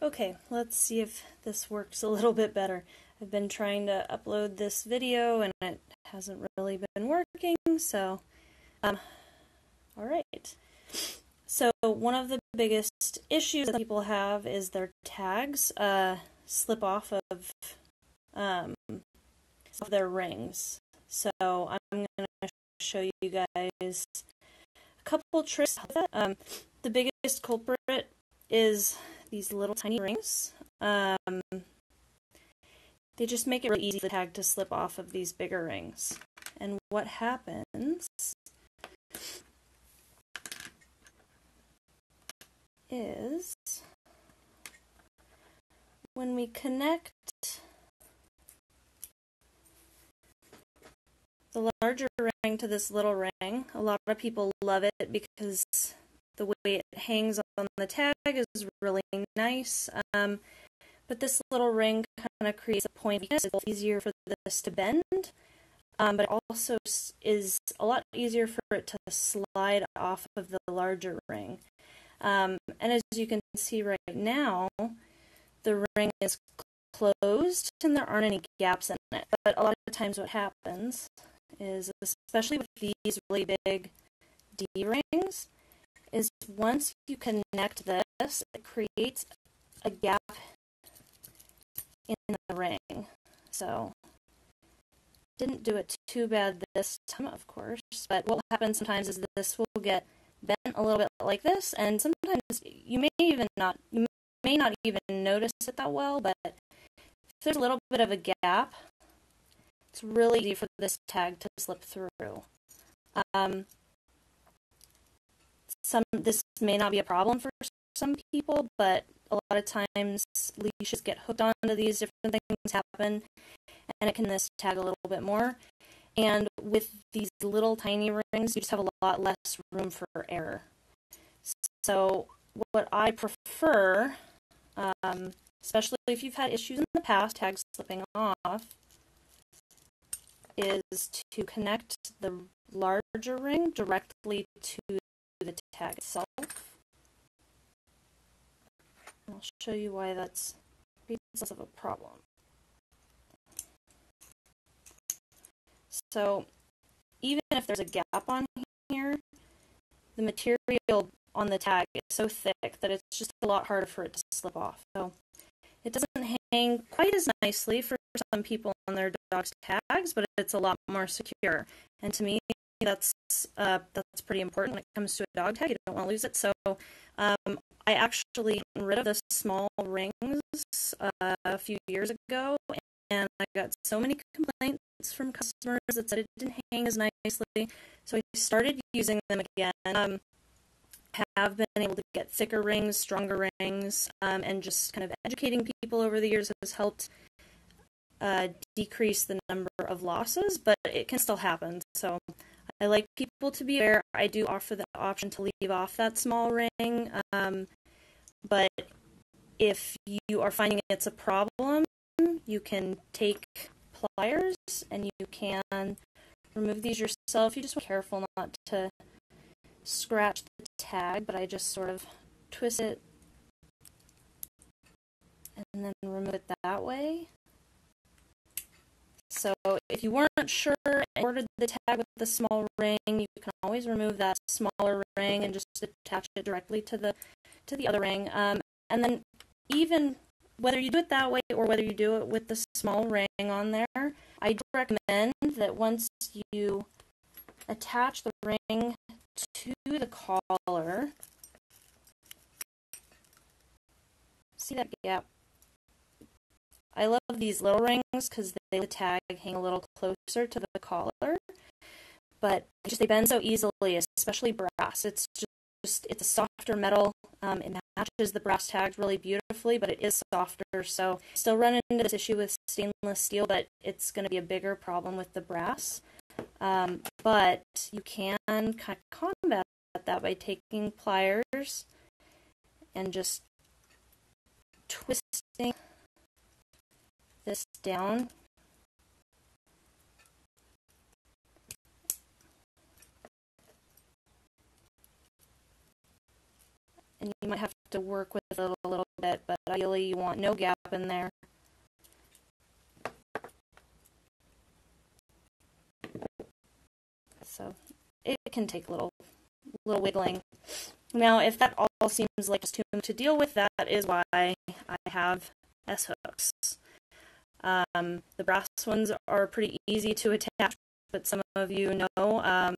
Okay, let's see if this works a little bit better. I've been trying to upload this video and it hasn't really been working, so alright. So one of the biggest issues that people have is their tags slip off of their rings. So I'm going to show you guys a couple tricks. The biggest culprit is these little tiny rings. They just make it really easy for the tag to slip off of these bigger rings. And what happens is when we connect the larger ring to this little ring, a lot of people love it because the way it hangs on the tag is really nice. But this little ring kind of creates a point because it's easier for this to bend, but it also is a lot easier for it to slide off of the larger ring. And as you can see right now, the ring is closed and there aren't any gaps in it. But a lot of times what happens is, especially with these really big D-rings, is once you connect this, it creates a gap in the ring. So, didn't do it too bad this time, of course, but what will happen sometimes is this will get bent a little bit like this, and sometimes you may not even notice it that well, but if there's a little bit of a gap, it's really easy for this tag to slip through. This may not be a problem for some people, but a lot of times leashes get hooked onto these, different things happen, and it can this tag a little bit more. And with these little tiny rings, you just have a lot less room for error. So what I prefer, especially if you've had issues in the past, tags slipping off, is to connect the larger ring directly to the tag itself. I'll show you why that's less of a problem. So even if there's a gap on here, the material on the tag is so thick that it's just a lot harder for it to slip off. So it doesn't hang quite as nicely for some people on their dog's tags, but it's a lot more secure. And to me, that's pretty important when it comes to a dog tag. You don't want to lose it. So I actually got rid of the small rings a few years ago, and I got so many complaints from customers that said it didn't hang as nicely. So I started using them again. Have been able to get thicker rings, stronger rings, and just kind of educating people over the years has helped decrease the number of losses, but it can still happen. So I like people to be aware. I do offer the option to leave off that small ring, but if you are finding it's a problem, you can take pliers and you can remove these yourself. You just want to be careful not to scratch the tag, but I just sort of twist it and then remove it that way. So if you weren't sure and ordered the tag with the small ring, you can always remove that smaller ring and just attach it directly to the other ring. And then even whether you do it that way or whether you do it with the small ring on there, I do recommend that once you attach the ring to the collar, see that gap? I love these little rings because they let the tag hang a little closer to the collar, but they bend so easily, especially brass. It's a softer metal. It matches the brass tags really beautifully, but it is softer. So still run into this issue with stainless steel, but it's going to be a bigger problem with the brass. But you can kind of combat that by taking pliers and just twisting this down. And you might have to work with it a little bit, but ideally you want no gap in there. So it can take a little wiggling. Now, if that all seems like just too much to deal with, that is why I have S-hooks. The brass ones are pretty easy to attach, but some of you know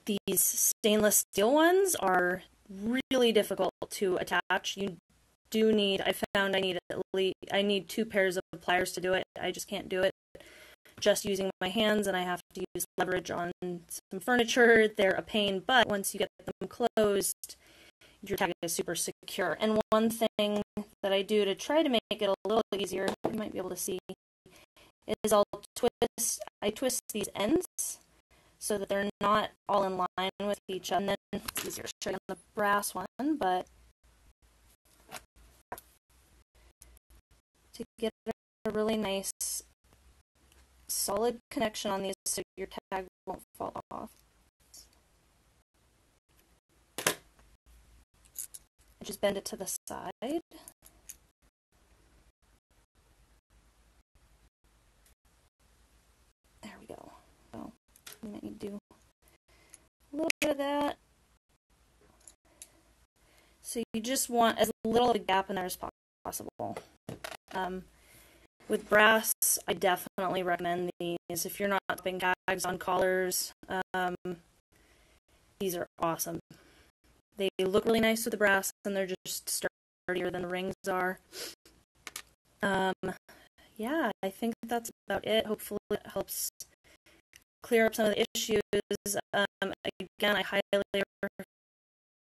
these stainless steel ones are really difficult to attach. You do need, I found I need 2 pairs of pliers to do it. I just can't do it just using my hands, and I have to use leverage on some furniture. They're a pain, but once you get them closed, your tag is super secure. And one thing that I do to try to make it a little easier, you might be able to see, is I twist these ends so that they're not all in line with each other. And then it's easier to show you on the brass one, but to get a really nice solid connection on these so your tag won't fall off. Just bend it to the side. There we go. So we might need to do a little bit of that. So you just want as little of a gap in there as possible. With brass, I definitely recommend these. If you're not putting tags on collars, these are awesome. They look really nice with the brass, and they're just sturdier than the rings are. Yeah, I think that's about it. Hopefully it helps clear up some of the issues. Again, I highly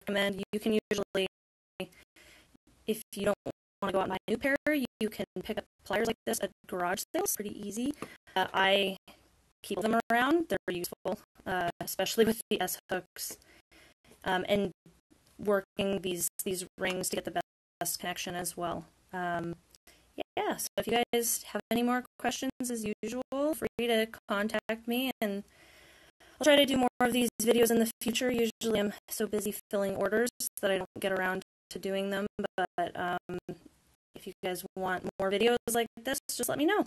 recommend, you can usually, if you don't want to go out and buy a new pair, you can pick up pliers like this at garage sales. Pretty easy. I keep them around. They're useful, especially with the S-hooks. And working these rings to get the best connection as well. Yeah, so if you guys have any more questions, as usual, feel free to contact me, and I'll try to do more of these videos in the future. Usually I'm so busy filling orders that I don't get around to doing them, but if you guys want more videos like this, just let me know.